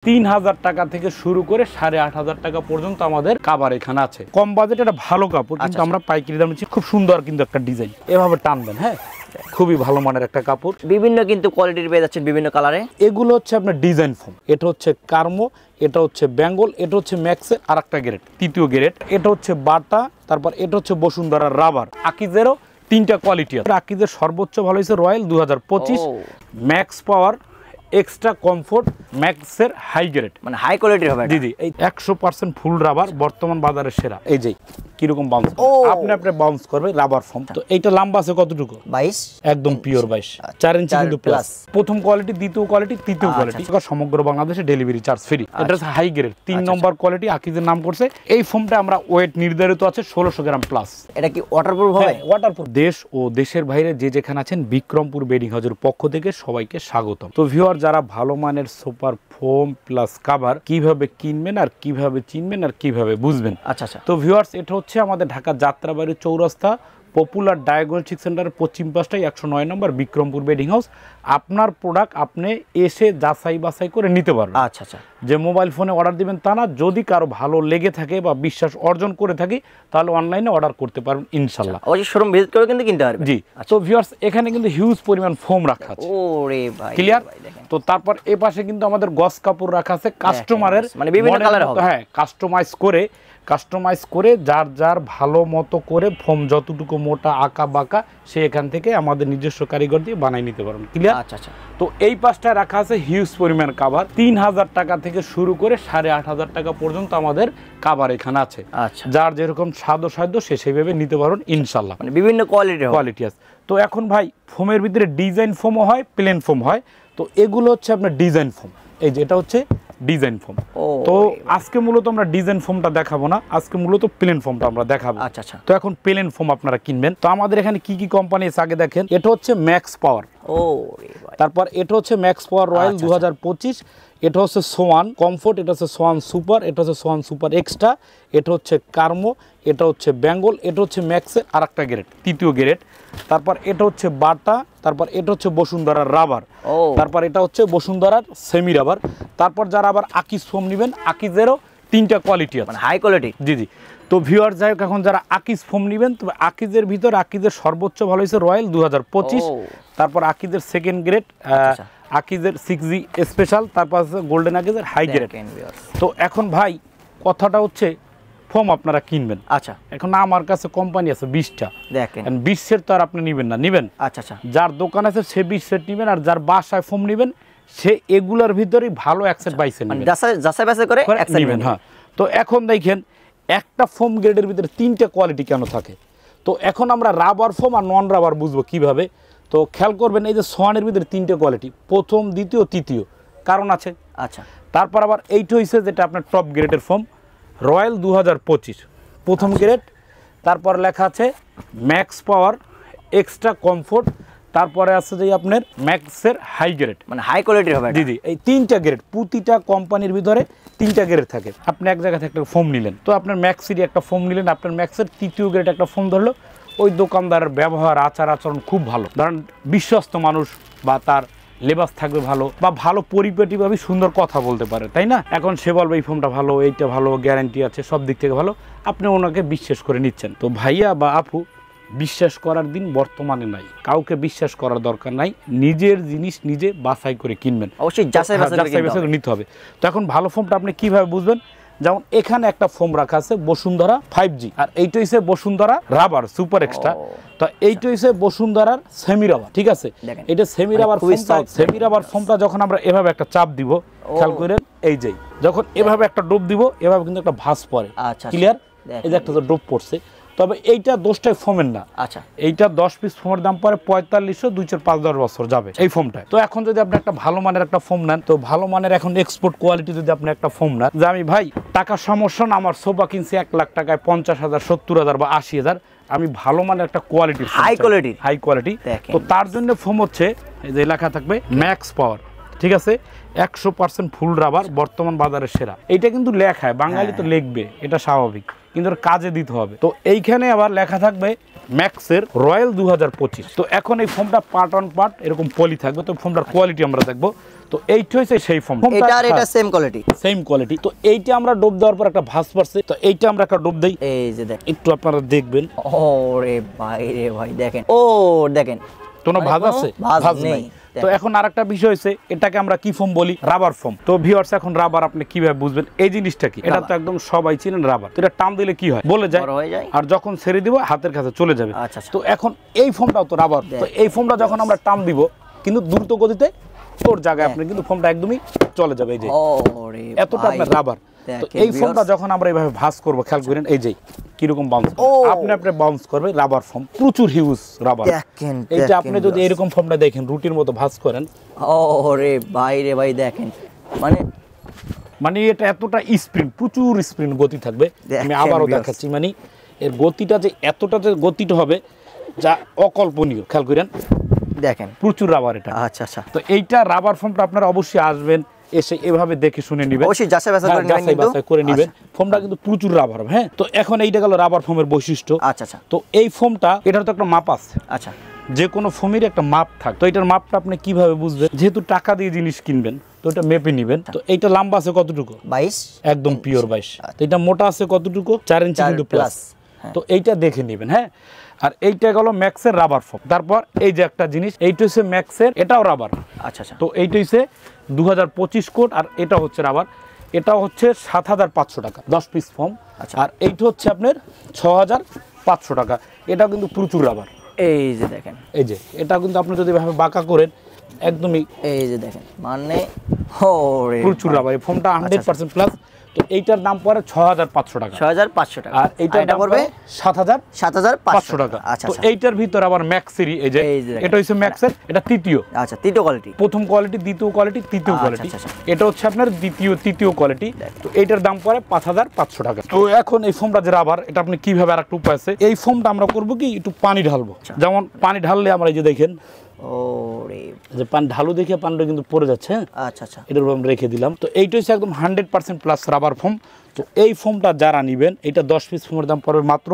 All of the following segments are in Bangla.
3000 টাকা থেকে শুরু করে 8500 টাকা পর্যন্ত আমাদের কাভার এখানে আছে। কম বাজেটে একটা ভালো কাপড় কিন্তু আমরা পাইকারি দামে দিচ্ছি। খুব সুন্দর কিন্তু একটা ডিজাইন, এভাবে টানবেন। হ্যাঁ, খুবই ভালো মানের একটা কাপড়, বিভিন্ন কিন্তু কোয়ালিটির পেয়ে যাচ্ছেন বিভিন্ন কালারে। এগুলো হচ্ছে আপনার ডিজাইন ফোম, এটা হচ্ছে কার্মো, এটা হচ্ছে বেঙ্গল, এটা হচ্ছে ম্যাক্সের আরেকটা গ্রেড, তৃতীয় গ্রেড, এটা হচ্ছে বাটা, তারপর এটা হচ্ছে বসুন্ধরা রাবার। আকিজেরও তিনটা কোয়ালিটি আছে। আকিজের সর্বোচ্চ ভালো হয়েছে রয়্যাল 2025, ম্যাক্স পাওয়ার, এক্সট্রা কমফোর্ট, ম্যাক্সের হাই গ্রেড, মানে হাই কোয়ালিটির হবে দিদি। এই 100% ফুল রাবার বর্তমান বাজারে সেরা। এই যে কিরকম বাউন্স, আপনি বাউন্স করবে রাবার ফোম। তো এইটা লম্বা আছে কতটুকু? 22, একদম পিওর 22, 4 ইঞ্চি কিন্তু প্লাস। প্রথম কোয়ালিটি, দ্বিতীয় কোয়ালিটি, তৃতীয় কোয়ালিটি, সমগ্র বাংলাদেশে ডেলিভারি চার্জ ফ্রি। এটা হচ্ছে হাই গ্রেড 3 নম্বর কোয়ালিটি, আকিজের নাম করছে। এই ফোমটা আমরা ওয়েট নির্ধারিত আছে 1600 গ্রাম প্লাস। এটা কি ওয়াটারপ্রুফ হবে? ওয়াটারপ্রুফ। দেশ ও দেশের বাইরে যে যেখানে আছেন, বিক্রমপুর বেডিং হাউসের পক্ষ থেকে সবাইকে স্বাগতম। তো ভিউয়ার, যারা ভালো মানের সুপার ফোম প্লাস কভার কিভাবে কিনবেন আর কিভাবে চিনবেন আর কিভাবে বুঝবেন, আচ্ছা আচ্ছা। তো ভিউয়ার্স, এটা হচ্ছে আমাদের ঢাকা যাত্রাবাড়ি চৌরাস্তা পপুলার ডায়াগনস্টিক সেন্টারের পশ্চিম পাশটাই 109 নম্বর বিক্রমপুর বেডিং হাউস। আপনার প্রোডাক্ট আপনি এসে যাচাই বাছাই করে নিতে পারবেন। আচ্ছা আচ্ছা। যে মোবাইল ফোনে অর্ডার দিবেন তা না, যদি কারো ভালো লেগে থাকে বা বিশ্বাস অর্জন করে থাকি, তাহলে অনলাইনে অর্ডার করতে পারবেন ইনশাল্লাহ। ওই শোরুম ভিজিট করে কিন্তু কিনতে পারবেন। জি। তো ভিউয়ার্স, এখানে কিন্তু হিউজ পরিমাণ ফোম রাখা আছে। ওরে ভাই, ক্লিয়ার? তো তারপর এই পাশে কিন্তু আমাদের গস কাপড় রাখা আছে কাস্টমারের, মানে বিভিন্ন কালার হবে। হ্যাঁ, কাস্টমাইজ করে যার যার ভালো মতো করে ফোম যতটুকু মোটা আঁকা বাঁকা, সে এখান থেকে আমাদের নিজস্ব কারিগর দিয়ে বানাই নিতে পারবেন। ক্লিয়ার? আচ্ছা আচ্ছা। তো এই পাশটায় রাখা আছে হিউজ পরিমাণ কাভার, 3000 টাকা থেকে শুরু করে 8500 টাকা পর্যন্ত আমাদের কাভার এখানে আছে। আচ্ছা। যার যেরকম সাধ্য সে সেইভাবে নিতে পারবেন ইনশাল্লাহ। মানে বিভিন্ন কোয়ালিটি আছে। তো এখন ভাই, ফোমের ভিতরে ডিজাইন ফোমও হয়, প্লেন ফোম হয়। তো এগুলো হচ্ছে আপনার ডিজাইন ফোম। এই যে এটা হচ্ছে ডিজাইন ফোম। তো আজকে মূলত আমরা ডিজাইন ফোমটা দেখাবো না, আজকে মূলত প্লেন ফোমটা আমরা দেখাবো। আচ্ছা আচ্ছা। তো এখন প্লেন ফোম আপনারা কিনবেন। তো আমাদের এখানে কি কি কোম্পানি আছে আগে দেখেন। এটা হচ্ছে ম্যাক্স পাওয়ার, তারপর এটা হচ্ছে ম্যাক্স পাওয়ার রয়্যাল 2025, এটা হচ্ছে সোয়ান কমফোর্ট, এটা হচ্ছে সোয়ান সুপার, এটা হচ্ছে সোয়ান সুপার এক্সট্রা, এটা হচ্ছে কার্মো, এটা হচ্ছে বেঙ্গল, এটা হচ্ছে ম্যাক্সের আরেকটা গ্রেড, তৃতীয় গ্রেড, তারপর এটা হচ্ছে বাটা, তারপর এটা হচ্ছে বসুন্ধরার রাবার, তারপর এটা হচ্ছে বসুন্ধরার সেমি রাবার। তারপর যারা আবার আকিজ ফোম নেবেন, আকিজেরও তিনটা কোয়ালিটি আছে, মানে হাই কোয়ালিটি। জি জি। তো ভিউয়ার, যাই হোক, এখন যারা আকিজ ফোম নেবেন, তবে আকিজের ভিতর আকিজের সর্বোচ্চ ভালো হয়েছে রয়্যাল 2025, তারপর আকিজের সেকেন্ড গ্রেড, আকিজের 6G স্পেশাল, তারপর আছে গোল্ডেন আকিজের হাই গ্রেড। তো এখন ভাই, কথাটা হচ্ছে ফোম আপনারা কিনবেন। আচ্ছা। এখন আমার কাছে কোম্পানি আছে 20টা, দেখেন 20 সেট তো আর আপনি নেবেন না, নেবেন। আচ্ছা আচ্ছা। যার দোকান আছে সে 20 সেট নেবেন, আর যার বাসায় ফোম নেবেন সে এগুলার ভিতরেই ভালো এক সেট 22 সেট নেবেন, যাচাই বাছাই করে এক সেট নেবেন। হ্যাঁ। তো এখন দেখেন, একটা ফোম গ্রেডের ভিতরে তিনটা কোয়ালিটি কেন থাকে। তো এখন আমরা রাবার ফোম আর নন রাবার বুঝবো কিভাবে। তো খেয়াল করবেন, এই যে সোয়ানের ভিতরে তিনটে কোয়ালিটি, প্রথম, দ্বিতীয়, তৃতীয়, কারণ আছে। আচ্ছা। তারপর আবার এইটা হইছে যেটা আপনার টপ গ্রেডের ফোম, রয়্যাল 2025 প্রথম গ্রেড, তারপর লেখা আছে ম্যাক্স পাওয়ার, এক্সট্রা কমফোর্ট, তারপরে আছে যে আপনার ম্যাক্সের হাই গ্রেড, মানে হাই কোয়ালিটির হবে। জি জি। এই তিনটা গ্রেড, প্রতিটা কোম্পানির ভিতরে তিনটা গ্রেড থাকে। আপনি এক জায়গা থেকে একটা ফোম নিলেন, তো আপনার ম্যাক্সেরই একটা ফোম নিলেন, আপনার ম্যাক্সের তৃতীয় গ্রেড একটা ফোম ধরলো, ওই দোকানদারের ব্যবহার আচার আচরণ খুব ভালো, ধরেন বিশ্বস্ত মানুষ, বা তার লেবাস থাকবে ভালো, বা ভালো পরিপাটিভাবে সুন্দর কথা বলতে পারে, তাই না? এখন সে বলবে এই ফোনটা ভালো, এইটা ভালো, গ্যারান্টি আছে, সব দিক থেকে ভালো, আপনি ওনাকে বিশ্বাস করে নিচ্ছেন। তো ভাইয়া বা আপু, বিশ্বাস করার দিন বর্তমানে নাই, কাউকে বিশ্বাস করার দরকার নাই, নিজের জিনিস নিজে বাছাই করে কিনবেন, অবশ্যই যাচাই বাছাই করে নিতে হবে। তো এখন ভালো ফোনটা আপনি কিভাবে বুঝবেন? যেমন এখানে একটা ফোম রাখা আছে বসুন্ধরা 5G, আর এইটা হচ্ছে বসুন্ধরা রাবার সুপার এক্সট্রা, তো এইটা হচ্ছে বসুন্ধরার সেমি রাবার, ঠিক আছে? এটা সেমি রাবার ফোমটা, সেমি রাবার ফোমটা যখন আমরা এভাবে একটা চাপ দিব, খেয়াল করেন, এই যে যখন এভাবে একটা ডোব দিব, এভাবে কিন্তু একটা ভাঁজ পড়ে। ক্লিয়ার? এই যে একটা ডোব পড়ছে, তবে এইটা 10টাই ফোমের না। আচ্ছা। এইটা 10 পিস ফোমের দাম পড়ে 4500, 2-5-10 বছর যাবে এই ফোমটা। তো এখন যদি আপনি একটা ভালো মানের একটা ফোম নেন, তো ভালো মানের এখন এক্সপোর্ট কোয়ালিটি যদি আপনি একটা ফোম নেন, যে আমি ভাই টাকার সমস্যা না, আমার সোফা কিনছি 1 লাখ টাকায় 50,000, 70,000 বা 80,000, আমি ভালো মানের একটা কোয়ালিটি, হাই কোয়ালিটি। তো তার জন্য ফোম হচ্ছে, এই যে লেখা থাকবে ম্যাক্স পাওয়ার, ঠিক আছে, 100% ফুল রাবার বর্তমান বাজারে সেরা। এইটা কিন্তু লেখায়, বাঙালি তো লিখবে, এটা স্বাভাবিক। কিন্তু ওর কাজে দিতে হবে। তো এইখানে আবার লেখা থাকবে ম্যাক্সের রয়্যাল 2025। তো এখন এই ফোমটা পার্ট অন পার্ট এরকম পলি থাকবে। তো ফোমটার কোয়ালিটি আমরা দেখবো। তো এইটা হচ্ছে সেই ফোম, এটা আর এটা সেম কোয়ালিটি, সেম কোয়ালিটি। তো এইটা আমরা ডোব দেওয়ার পর একটা ভাঁজ পড়ছে। তো এইটা আমরা একটা ডোব দেই, এই যে দেখেন, একটু আপনারা দেখবেন। ওরে ভাই রে ভাই, দেখেন ও দেখেন কোনো ভাঁজ আছে? ভাঁজ নেই। তো এখন আরেকটা বিষয় হচ্ছে, এটাকে আমরা কি ফোম বলি? Rubber foam. তো ভিউয়ার্স, এখন রাবার আপনি কিভাবে বুঝবেন এই জিনিসটা কি? এটা তো একদম সবাই চিনেন রাবার। তো এটা টান দিলে কি হয়? বলে যায়, আর যখন ছেড়ে দিব হাতের কাছে চলে যাবে। তো এখন এই ফোমটাও তো রাবার। তো এই ফোমটা যখন আমরা টান দিব কিন্তু দ্রুত গতিতে তোর জায়গায় আপনি কিন্তু ফোমটা একদমই চলে যাবে। এই যে এতটা আপনার রাবার। তো এই ফোমটা যখন আমরা এইভাবে ভাঁজ করবো, খেয়াল করেন এই যে কিরকম বাউন্স আপনি বাউন্স করবে। রাবার ফোম প্রচুর হিউজ রাবার। এইটা আপনি যদি এরকম ফোমটা দেখেন রুটির মতো ভাঁজ করেন, ওরে ভাই রে ভাই, দেখেন মানে এটা এতটা স্প্রিন্ট, প্রচুর স্প্রিন্ট গতি থাকবে। আমি আবারও দেখাচ্ছি, মানে এর গতিটা যে এতটা যে গতিটা হবে যা অকল্পনীয়। খেয়াল করেন, দেখেন প্রচুর রাবার এটা। আচ্ছা আচ্ছা। তো এইটা রাবার ফোমটা আপনারা অবশ্যই আসবেন, এসে এভাবে দেখে শুনে নেবেন, অবশ্যই যাচাই বাছাই করে নেবেন। ফোমটা কিন্তু প্রচুর রাবার। হ্যাঁ, তো এখন এইটা গেল রাবার ফোমের বৈশিষ্ট্য। আচ্ছা আচ্ছা। তো এই ফোমটা, এটার তো একটা মাপ আছে। আচ্ছা, যে কোনো ফোমের একটা মাপ থাকে। তো এটার মাপটা আপনি কিভাবে বুঝবেন? যেহেতু টাকা দিয়ে জিনিস কিনবেন, তো এটা মেপে নেবেন। তো এইটা লম্বা আছে কতটুকু? 22, একদম পিওর 22। তো এটা মোটা আছে কতটুকু? 4 ইঞ্চি কিন্তু প্লাস। তো এইটা দেখে নেবেন। হ্যাঁ, আর এইটা গেল ম্যাক্সের রাবার ফোম। তারপর এই যে একটা জিনিস, এইটা হচ্ছে ম্যাক্সের, এটাও রাবার। আচ্ছা আচ্ছা। তো এইটা হচ্ছে 2025 কোড, আর এটা হচ্ছে রাবার। এটা হচ্ছে 7500 টাকা 10 পিস ফোম। আর এইটা হচ্ছে আপনার 6500 টাকা। এটাও কিন্তু প্রচুর রাবার। এই যে দেখেন, এই যে এটা কিন্তু আপনি যদি এভাবে বাঁকা করেন একদমই, এই যে দেখেন, মানে প্রচুর রাবার। এই ফোমটা 100% প্লাস। তো এইটার দাম পড়ে 6500 টাকা। 6500 টাকা। আর এইটার দাম পড়বে 7500 টাকা। আচ্ছা। তো এইটার ভিতর আবার ম্যাক্সেরই, এই যে এটা হচ্ছে ম্যাক্সের, এটা তৃতীয়। আচ্ছা, তৃতীয় কোয়ালিটি। প্রথম কোয়ালিটি, দ্বিতীয় কোয়ালিটি, তৃতীয় কোয়ালিটি। এটা হচ্ছে আপনার দ্বিতীয় তৃতীয় কোয়ালিটি। তো এইটার দাম পড়ে 5500 টাকা। তো এখন এই ফোমটা যে রাবার, এটা আপনি কিভাবে, আরেকটা উপায় আছে। এই ফোমটা আমরা করব কি, একটু পানি ঢালবো। যেমন পানি ঢাললে আমরা এই যে দেখেন, যে পানি ঢালু দেখে পানিটা কিন্তু পড়ে যাচ্ছে। আচ্ছা আচ্ছা। এটার উপর আমরা রেখে দিলাম। তো এইটা হচ্ছে একদম 100% প্লাস রাবার ফোম। তো এই ফোমটা যারা নেবেন, এটা 10 পিস ফোমের দাম পড়বে মাত্র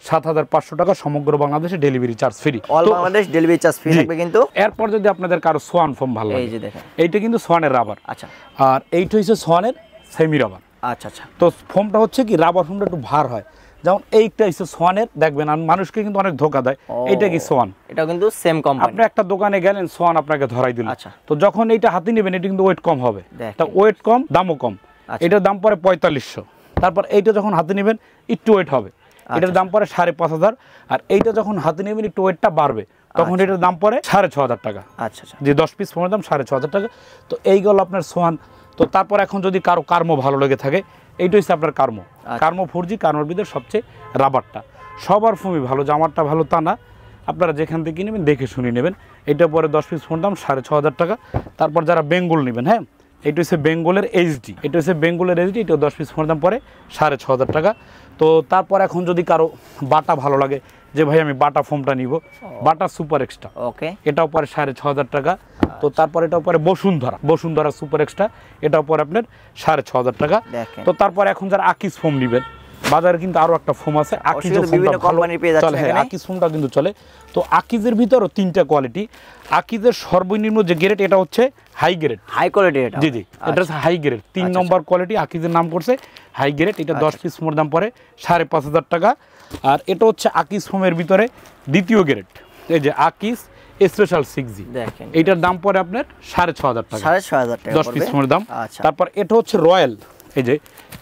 7500 টাকা। সমগ্র বাংলাদেশে delivery charge free. All Bangladesh delivery charge free থাকবে কিন্তু। এরপর যদি আপনাদের কারো সোয়ান ফোম ভালো লাগে, এই যে দেখেন, এইটা কিন্তু সোয়ানের রাবার। আচ্ছা। আর এইটা হচ্ছে সোয়ানের সেমি রাবার। আচ্ছা আচ্ছা। তো ফোমটা হচ্ছে কি, রাবার ফোমটা একটু ভার হয়। যেমন এইটা হচ্ছে সোয়ানের, দেখবেন আর মানুষকে কিন্তু অনেক ধোকা দেয়। এইটা কি সোয়ান, এটা কিন্তু সেম কোম্পানি। আপনি একটা দোকানে গেলেন, সোয়ান আপনাকে ধরাই দিল। আচ্ছা। তো যখন এইটা হাতে নেবেন, এটা কিন্তু ওয়েট কম হবে। তা ওয়েট কম, দামও কম। এটার দাম পড়ে 4500। তারপর এইটা যখন হাতে নেবেন, একটু ওয়েট হবে, এটার দাম পড়ে 5500। আর এইটা যখন হাতে নেবেন, একটু ওয়েটটা বাড়বে, তখন এটার দাম পড়ে 6500 টাকা। আচ্ছা আচ্ছা। যে 10 পিস ফোনের দাম 6500 টাকা। তো এইগুলো আপনার সোয়ান। তো তারপর এখন যদি কারো কার্মো ভালো লেগে থাকে, এইটা হচ্ছে আপনার কার্মো। কার্মো 4G, কার্মোর ভিতরে সবচেয়ে রাবারটা। সবার ফোমই ভালো, জামারটা ভালো তা না, আপনারা যেখান থেকে নেবেন দেখে শুনে নেবেন। এটা পরে 10 পিস ফোন দাম 6500 টাকা। তারপর যারা বেঙ্গল নেবেন, হ্যাঁ, এটা হচ্ছে বেঙ্গলের এইচডি। এটা হচ্ছে বেঙ্গলের এইচডি, এটা 10 পিস ফোন দাম পরে 6500 টাকা। তো তারপর এখন যদি কারো বাটা ভালো লাগে, যে ভাই আমি বাটা ফোমটা নিব, বাটা সুপার এক্সট্রা, ওকে, এটাও পরে 6500 টাকা। তো তারপর এটাও পরে বসুন্ধরা সুপার এক্সট্রা, এটাও পরে আপনার 6500 টাকা। তো তারপর এখন যারা আকিস ফোম নেবেন, বাজারে কিন্তু আরো একটা ফোম আছে, আকিজের ফোমটা ভালো চলে। হ্যাঁ, আকিজ ফোমটা কিন্তু চলে। তো আকিজের ভিতরও 3টা কোয়ালিটি। আকিজের সর্বনিম্ন যে গ্রেড, এটা হচ্ছে হাই গ্রেড, হাই কোয়ালিটি। এটা জি জি, এটা হচ্ছে হাই গ্রেড 3 নম্বর কোয়ালিটি। আকিজের নাম করছে হাই গ্রেড। এটা 10 পিস ফোমের দাম পড়ে 5500 টাকা। আর এটা হচ্ছে আকিজ ফোমের ভিতরে দ্বিতীয় গ্রেড, এই যে আকিজ স্পেশাল 6G, দেখেন এইটার দাম পড়ে আপনার 6500 টাকা, 6500 টাকা 10 পিস ফোমের দাম। তারপর এটা হচ্ছে রয়্যাল, এই যে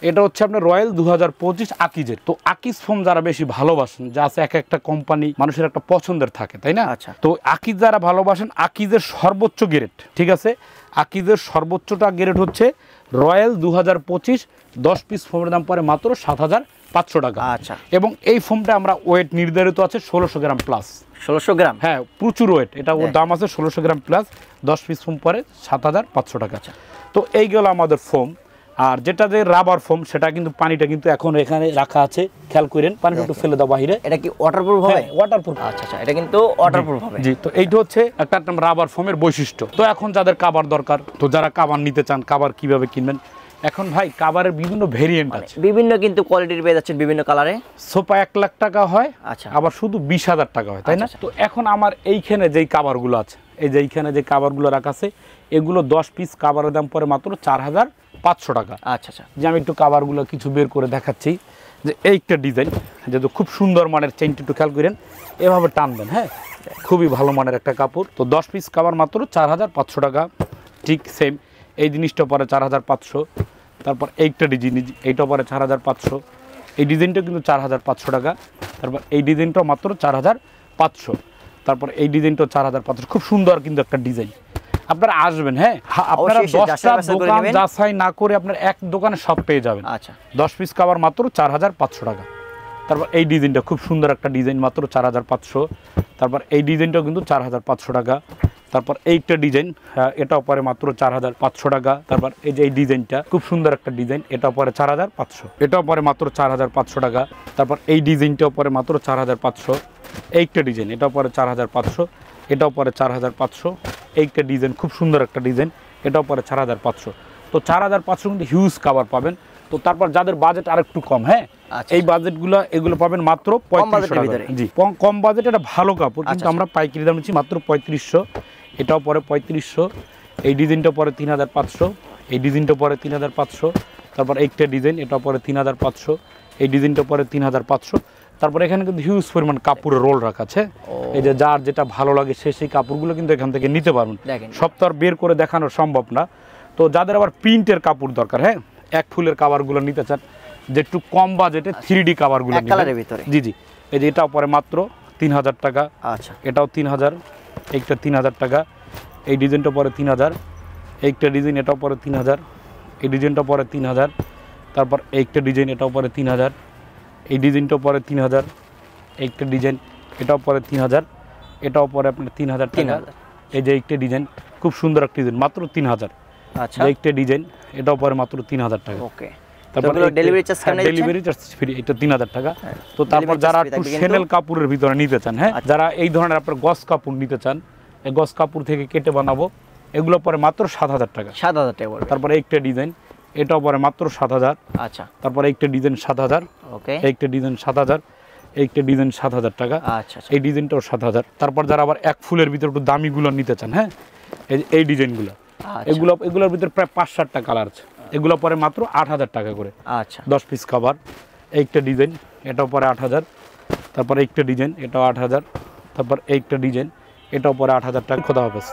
এটা হচ্ছে আপনার রয়্যাল 2025 আকিজের। তো আকিজ ফোম যারা বেশি ভালোবাসেন, যা আছে এক একটা কোম্পানি মানুষের একটা পছন্দের থাকে, তাই না? তো আকিজ যারা ভালোবাসেন, আকিজের সর্বোচ্চ গ্রেড, ঠিক আছে, আকিজের সর্বোচ্চটা গ্রেড হচ্ছে রয়্যাল 2025, 10 পিস ফোমের দাম পড়ে মাত্র 7500 টাকা। আচ্ছা। এবং এই ফোমটা আমরা ওয়েট নির্ধারিত আছে 1600 গ্রাম প্লাস। 1600 গ্রাম, হ্যাঁ, প্রচুর ওয়েট। এটা ওর দাম আছে 1600 গ্রাম প্লাস, 10 পিস ফোম পরে 7500 টাকা। তো এইগুলো আমাদের ফোম। আর যেটা যে রাবার ফোম, সেটা কিন্তু পানিটা কিন্তু এখন এখানে রাখা আছে, খেয়াল করেন, পানিটা একটু ফেলে দাও বাহিরে। এটা কি ওয়াটারপ্রুফ হবে? ওয়াটারপ্রুফ। আচ্ছা আচ্ছা, এটা কিন্তু ওয়াটারপ্রুফ হবে। জি, তো এইটা হচ্ছে একটা রাবার ফোমের বৈশিষ্ট্য। তো এখন যাদের কাভার দরকার, তো যারা কাভার নিতে চান, কাভার কিভাবে কিনবেন, এখন ভাই কাভারের বিভিন্ন ভেরিয়েন্ট মানে আছে, বিভিন্ন কিন্তু কোয়ালিটির পেয়ে যাচ্ছেন বিভিন্ন কালারে। সোফা 1 লাখ টাকা হয়, আচ্ছা আবার শুধু 20,000 টাকা হয়, তাই না? আচ্ছা। তো এখন আমার এইখানে যেই কাভারগুলো আছে, এই যে এইখানে যে কাভারগুলো রাখা আছে, এগুলো 10 পিস কাভারের দাম পড়ে মাত্র 4,500 টাকা। আচ্ছা আচ্ছা যে আমি একটু কাভারগুলো কিছু বের করে দেখাচ্ছি, যে এইটা ডিজাইন যেহেতু খুব সুন্দর মানের, চেইনটা একটু খেয়াল করেন, এভাবে টানবেন, হ্যাঁ খুবই ভালো মানের একটা কাপড়। তো 10 পিস কাভার মাত্র 4,500 টাকা। ঠিক সেম এই জিনিসটা পরে 4,500। তারপর এইটা ডিজাইন, এইটা পরে 4,500। এই ডিজাইনটা কিন্তু 4,500 টাকা। তারপর এই ডিজাইনটাও মাত্র 4,500। তারপর এই ডিজাইনটাও 4,500। খুব সুন্দর কিন্তু একটা ডিজাইন। আপনারা আসবেন, হ্যাঁ আপনারা অবশ্যই 10টা যাচাই করে দোকান নেবেন। যাচাই না করে আপনার এক দোকানে সব পেয়ে যাবেন। আচ্ছা 10 পিস কাভার মাত্র 4,500 টাকা। তারপর এই ডিজাইনটা খুব সুন্দর একটা ডিজাইন, মাত্র 4,500। তারপর এই ডিজাইনটাও কিন্তু 4,500 টাকা। তারপর এইটা ডিজাইন, এটাও পরে মাত্র 4,500 টাকা। তারপর এই যে এই ডিজাইনটা খুব সুন্দর একটা ডিজাইন, এটাও পরে 4,500, এটাও পরে মাত্র 4,500 টাকা। তারপর এই ডিজাইনটাও পরে মাত্র 4,500। এইটা ডিজাইন, এটাও পরে 4,500, এটাও পরে 4,500। এইটা ডিজাইন খুব সুন্দর একটা ডিজাইন, এটাও পরে 4,500। তো 4,500 কিন্তু হিউজ কাভার পাবেন। তো তারপর যাদের বাজেট আর একটু কম, হ্যাঁ আচ্ছা, এই বাজেটগুলো এগুলো পাবেন মাত্র 3500 টাকা। জি কম বাজেট, এটা ভালো কাপড়, কিন্তু আমরা পাইকারি দাম নিচ্ছি মাত্র 3500। এটাও পরে 3500। এই ডিজাইনটা পরে 3,500। এই ডিজাইনটা পরে 3,500। তারপর একটা ডিজাইন, এটাও পরে 3,500। এই ডিজাইনটা পরে 3,500। তারপর এখানে কিন্তু হিউজ পরিমাণ কাপড়ের রোল রাখা আছে। এই যে যার যেটা ভালো লাগে সে সেই কাপড়গুলো কিন্তু এখান থেকে নিতে পারবেন। সব তো আর বের করে দেখানো সম্ভব না। তো যাদের আবার প্রিন্টের কাপড় দরকার, হ্যাঁ এক ফুলের কাভারগুলো নিতে চান, যে একটু কম বাজেটে 3D কাভারগুলো কালারের ভিতরে, জি জি এই যে এটাও পরে মাত্র 3,000 টাকা। আচ্ছা এটাও 3,000, এইটা 3,000 টাকা। এই ডিজাইনটা পরে 3,000। এইটা ডিজাইন, এটাও পরে 3,000। এই ডিজাইনটা পরে 3,000। তারপর এইটা ডিজাইন, এটাও পরে 3,000। এই ডিজাইনটাও পরে 3,000। এইটা ডিজাইন, এটাও পরে 3,000। এটাও পরে আপনার 3,000 টাকা। এই যে একটা ডিজাইন খুব সুন্দর একটা ডিজাইন, মাত্র 3,000। আচ্ছা একটা ডিজাইন, এটাও পরে মাত্র 3,000 টাকা। ওকে তারপর ডেলিভারি চার্জ কেমন দিচ্ছেন? ডেলিভারি চার্জ ফ্রি, এটা 3,000 টাকা। তো তারপর যারা একটু সেনেল কাপড়ের ভিতরে নিতে চান, হ্যাঁ যারা এই ধরনের আপনার গস কাপড় নিতে চান, এই গস কাপড় থেকে কেটে বানাবো, এগুলো পরে মাত্র 7,000 টাকা। 7,000 টাকা পড়বে। তারপরে একটা ডিজাইন, এটাও পরে মাত্র 7,000। আচ্ছা তারপরে একটা ডিজাইন 7,000। ওকে একটা ডিজাইন 7,000। একটা ডিজাইন 7,000 টাকা। আচ্ছা এই ডিজাইনটাও 7,000। তারপর যারা আবার এক ফুলের ভিতরে একটু দামিগুলো নিতে চান, হ্যাঁ এই ডিজাইনগুলো, এগুলোর ভিতরে প্রায় 5-7টা কালার আছে, এগুলো পরে মাত্র 8,000 টাকা করে। আচ্ছা 10 পিস কাভার। একটা ডিজাইন, এটাও পরে 8,000। তারপর একটা ডিজাইন, এটাও 8,000। তারপর একটা ডিজাইন, এটাও পরে 8,000 টাকা। খোদা হাফেজ।